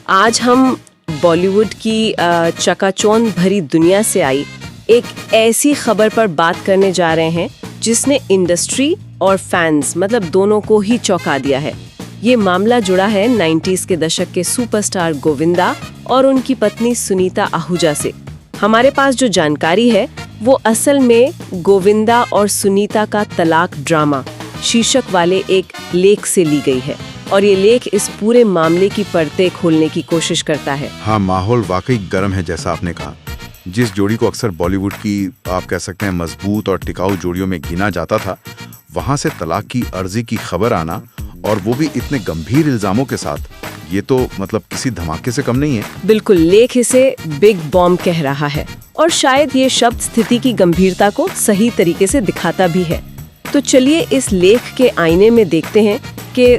आज हम बॉलीवुड की चकाचौंध भरी दुनिया से आई एक ऐसी खबर पर बात करने जा रहे हैं जिसने इंडस्ट्री और फैंस मतलब दोनों को ही चौंका दिया है। ये मामला जुड़ा है 90s के दशक के सुपरस्टार गोविंदा और उनकी पत्नी सुनीता आहूजा से। हमारे पास जो जानकारी है वो असल में गोविंदा और सुनीता का तलाक ड्रामा शीर्षक वाले एक लेख से ली गई है और ये लेख इस पूरे मामले की परतें खोलने की कोशिश करता है। हाँ, माहौल वाकई गर्म है जैसा आपने कहा। जिस जोड़ी को अक्सर बॉलीवुड की आप कह सकते हैं मजबूत और टिकाऊ जोड़ियों में गिना जाता था, वहां से तलाक की अर्जी की खबर आना और वो भी इतने गंभीर इल्जामों के साथ, ये तो मतलब किसी धमाके से कम नहीं है। बिल्कुल, लेख इसे बिग बॉम्ब कह रहा है और शायद ये शब्द स्थिति की गंभीरता को सही तरीके से दिखाता भी है। तो चलिए इस लेख के आईने में देखते हैं कि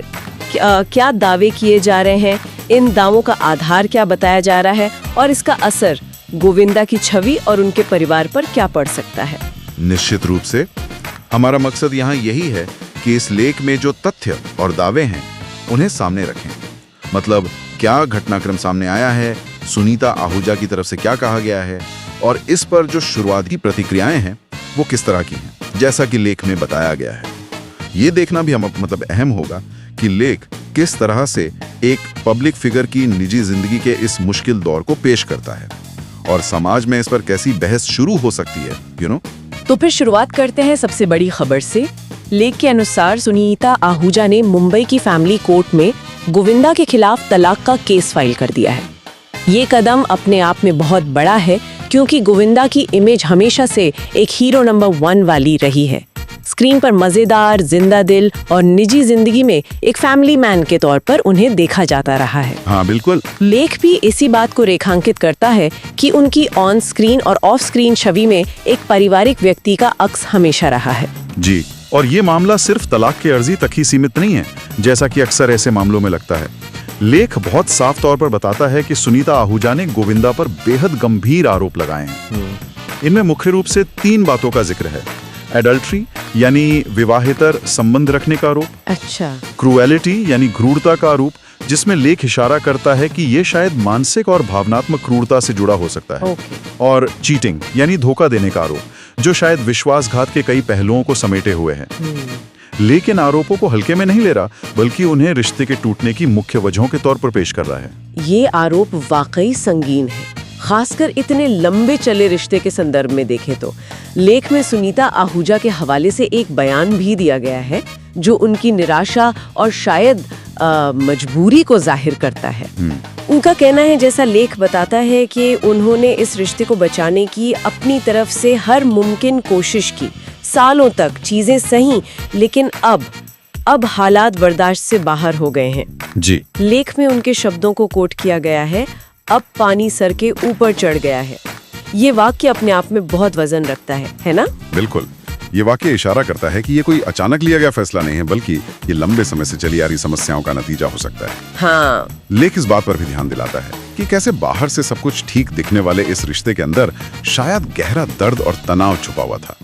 क्या दावे किए जा रहे हैं, इन दावों का आधार क्या बताया जा रहा है और इसका असर गोविंदा की छवि और उनके परिवार पर क्या पड़ सकता है। निश्चित रूप से हमारा मकसद यहाँ यही है कि इस लेख में जो तथ्य और दावे हैं उन्हें सामने रखें। मतलब क्या घटनाक्रम सामने आया है, सुनीता आहूजा की तरफ से क्या कहा गया है और इस पर जो शुरुआती प्रतिक्रियाएं हैं वो किस तरह की हैं, जैसा कि लेख में बताया गया है। ये देखना भी मतलब अहम होगा कि लेख किस तरह से एक पब्लिक फिगर की निजी जिंदगी के इस मुश्किल दौर को पेश करता है और समाज में इस पर कैसी बहस शुरू हो सकती है, तो फिर शुरुआत करते हैं सबसे बड़ी खबर से। लेख के अनुसार सुनीता आहूजा ने मुंबई की फैमिली कोर्ट में गोविंदा के खिलाफ तलाक का केस फाइल कर दिया है। ये कदम अपने आप में बहुत बड़ा है क्योंकि गोविंदा की इमेज हमेशा से एक हीरो नंबर 1 वाली रही है। स्क्रीन पर मजेदार, जिंदा दिल और निजी जिंदगी में एक फैमिली मैन के तौर पर उन्हें देखा जाता रहा है। हाँ बिल्कुल। लेख भी इसी बात को रेखांकित करता है कि उनकी ऑन स्क्रीन और ऑफ स्क्रीन छवि में एक पारिवारिक व्यक्ति का अक्स हमेशा रहा है। जी, और ये मामला सिर्फ तलाक की अर्जी तक ही सीमित नहीं है, जैसा कि अक्सर ऐसे मामलों में लगता है। लेख बहुत साफ तौर पर बताता है कि सुनीता आहूजा ने गोविंदा पर बेहद गंभीर आरोप लगाए हैं। इनमें मुख्य रूप से 3 बातों का जिक्र है। एडल्ट्री यानी विवाहेतर संबंध रखने का आरोप, अच्छा, क्रूएलिटी यानी क्रूरता का आरोप, जिसमें लेख इशारा करता है कि ये शायद मानसिक और भावनात्मक क्रूरता से जुड़ा हो सकता है, और चीटिंग यानी धोखा देने का आरोप, जो शायद विश्वासघात के कई पहलुओं को समेटे हुए है। लेकिन आरोपों को हल्के में नहीं ले रहा, बल्कि उन्हें रिश्ते के टूटने की मुख्य वजहों के तौर पर पेश कर रहा है। ये आरोप वाकई संगीन है, खासकर इतने लंबे चले रिश्ते के संदर्भ में देखें तो। लेख में सुनीता आहूजा के हवाले से एक बयान भी दिया गया है जो उनकी निराशा और शायद मजबूरी को जाहिर करता है। उनका कहना है, जैसा लेख बताता है, कि उन्होंने इस रिश्ते को बचाने की अपनी तरफ से हर मुमकिन कोशिश की, सालों तक चीजें सही, लेकिन अब हालात बर्दाश्त से बाहर हो गए हैं। जी, लेख में उनके शब्दों को कोट किया गया है, अब पानी सर के ऊपर चढ़ गया है। ये वाक्य अपने आप में बहुत वजन रखता है ना? बिल्कुल। ये वाक्य इशारा करता है कि ये कोई अचानक लिया गया फैसला नहीं है, बल्कि ये लंबे समय से चली आ रही समस्याओं का नतीजा हो सकता है। हाँ। लेख इस बात पर भी ध्यान दिलाता है कि कैसे बाहर से सब कुछ ठीक दिखने वाले इस रिश्ते के अंदर शायद गहरा दर्द और तनाव छुपा हुआ था।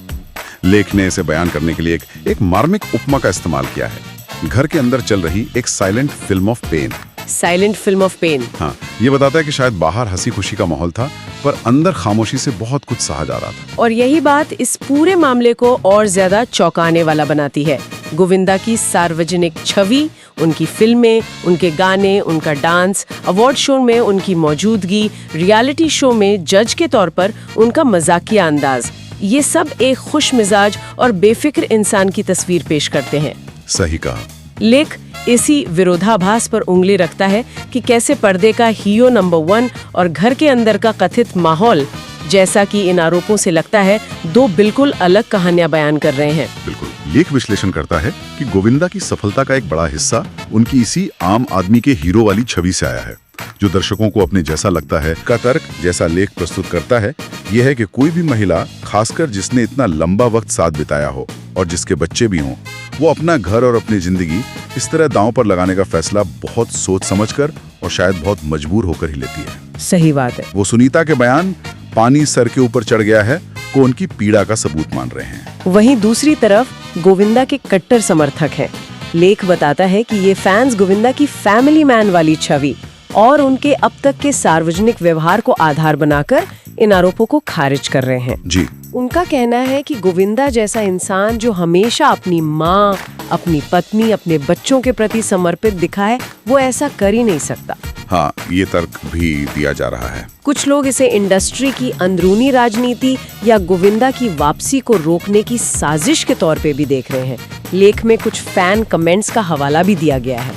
लेख ने इसे बयान करने के लिए एक मार्मिक उपमा का इस्तेमाल किया है। घर के अंदर चल रही एक silent film of pain. Silent film of pain. हाँ, ये बताता है कि शायद बाहर हंसी खुशी का माहौल था, पर अंदर खामोशी से बहुत कुछ सहा जा रहा था। और यही बात इस पूरे मामले को और ज्यादा चौंकाने वाला बनाती है। गोविंदा की सार्वजनिक छवि, उनकी फिल्में, उनके गाने, उनका डांस, अवार्ड शो में उनकी मौजूदगी, रियलिटी शो में जज के तौर पर उनका मजाकिया अंदाज, ये सब एक खुश मिजाज और बेफिक्र इंसान की तस्वीर पेश करते हैं। सही कहा। लेख इसी विरोधाभास पर उंगली रखता है कि कैसे पर्दे का हीरो नंबर 1 और घर के अंदर का कथित माहौल, जैसा कि इन आरोपों से लगता है, 2 बिल्कुल अलग कहानियां बयान कर रहे हैं। बिल्कुल। लेख विश्लेषण करता है कि गोविंदा की सफलता का एक बड़ा हिस्सा उनकी इसी आम आदमी के हीरो वाली छवि से आया है, जो दर्शकों को अपने जैसा लगता है। का तर्क, जैसा लेख प्रस्तुत करता है, यह है कि कोई भी महिला, खासकर जिसने इतना लंबा वक्त साथ बिताया हो और जिसके बच्चे भी हों, वो अपना घर और अपनी जिंदगी इस तरह दांव पर लगाने का फैसला बहुत सोच समझकर और शायद बहुत मजबूर होकर ही लेती है। सही बात है। वो सुनीता के बयान पानी सर के ऊपर चढ़ गया है को उनकी पीड़ा का सबूत मान रहे हैं। वहीं दूसरी तरफ गोविंदा के कट्टर समर्थक हैं। लेख बताता है कि ये फैंस गोविंदा की फैमिली मैन वाली छवि और उनके अब तक के सार्वजनिक व्यवहार को आधार बनाकर इन आरोपों को खारिज कर रहे हैं। जी। उनका कहना है कि गोविंदा जैसा इंसान जो हमेशा अपनी माँ, अपनी पत्नी, अपने बच्चों के प्रति समर्पित दिखा है, वो ऐसा कर ही नहीं सकता। हाँ, ये तर्क भी दिया जा रहा है। कुछ लोग इसे इंडस्ट्री की अंदरूनी राजनीति या गोविंदा की वापसी को रोकने की साजिश के तौर पे भी देख रहे हैं। लेख में कुछ फैन कमेंट्स का हवाला भी दिया गया है।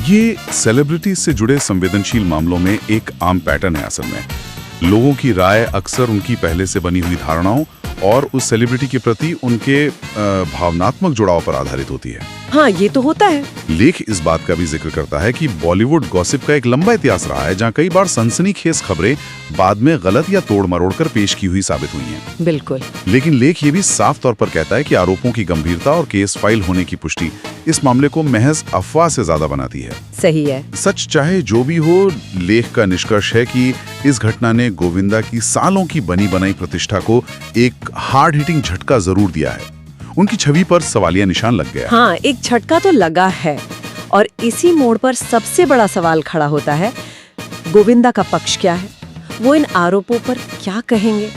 ये सेलिब्रिटी से जुड़े संवेदनशील मामलों में एक आम पैटर्न है। असल में लोगों की राय अक्सर उनकी पहले से बनी हुई धारणाओं और उस सेलिब्रिटी के प्रति उनके भावनात्मक जुड़ाव पर आधारित होती है। हाँ, ये तो होता है। लेख इस बात का भी जिक्र करता है कि बॉलीवुड गॉसिप का एक लंबा इतिहास रहा है, जहाँ कई बार सनसनीखेज खबरें बाद में गलत या तोड़ मरोड़ कर पेश की हुई साबित हुई हैं। बिल्कुल। लेकिन लेख ये भी साफ तौर पर कहता है कि आरोपों की गंभीरता और केस फाइल होने की पुष्टि इस मामले को महज अफवाह से ज्यादा बनाती है। सही है। सच चाहे जो भी हो, लेख का निष्कर्ष है कि इस घटना ने गोविंदा की सालों की बनी बनाई प्रतिष्ठा को एक हार्ड हिटिंग झटका जरूर दिया है। उनकी छवि पर सवालिया निशान लग गया। हाँ, एक झटका तो लगा है। और इसी मोड़ पर सबसे बड़ा सवाल खड़ा होता है, गोविंदा का पक्ष क्या है? वो इन आरोपों पर क्या कहेंगे?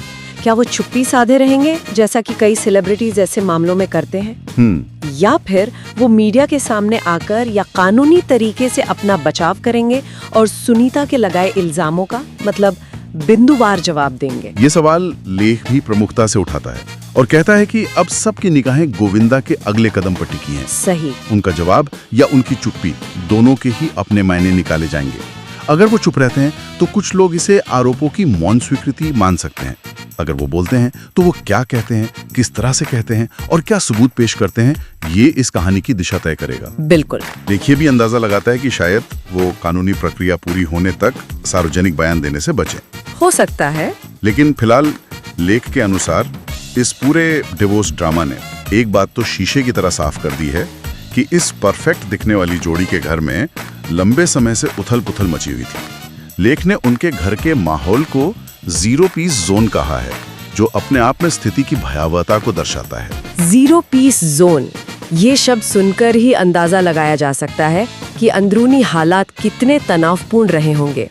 क्या वो चुप्पी साधे रहेंगे जैसा कि कई सेलिब्रिटीज ऐसे मामलों में करते हैं? या फिर वो मीडिया के सामने आकर या कानूनी तरीके से अपना बचाव करेंगे और सुनीता के लगाए इल्जामों का मतलब बिंदुवार जवाब देंगे? ये सवाल लेख भी प्रमुखता से उठाता है और कहता है कि अब सबकी निगाहें गोविंदा के अगले कदम पर टिकी हैं। सही। उनका जवाब या उनकी चुप्पी, दोनों के ही अपने मायने निकाले जाएंगे। अगर वो चुप रहते हैं तो कुछ लोग इसे आरोपों की मौन स्वीकृति मान सकते हैं। अगर वो बोलते हैं तो वो क्या कहते हैं, किस तरह से कहते हैं और क्या सबूत पेश करते हैं, ये इस कहानी की दिशा तय करेगा। बिल्कुल। देखिए भी अंदाजा लगाता है कि शायद वो कानूनी प्रक्रिया पूरी होने तक सार्वजनिक बयान देने से बचे। हो सकता है। लेकिन फिलहाल लेख के अनुसार इस पूरे डिवोर्स ड्रामा ने एक बात तो शीशे की तरह साफ कर दी है कि इस परफेक्ट दिखने वाली जोड़ी के घर में लंबे समय से उथल पुथल मची हुई थी। लेख ने उनके घर के माहौल को जीरो पीस जोन कहा है, जो अपने आप में स्थिति की भयावहता को दर्शाता है। जीरो पीस जोन, ये शब्द सुनकर ही अंदाजा लगाया जा सकता है कि अंदरूनी हालात कितने तनावपूर्ण रहे होंगे।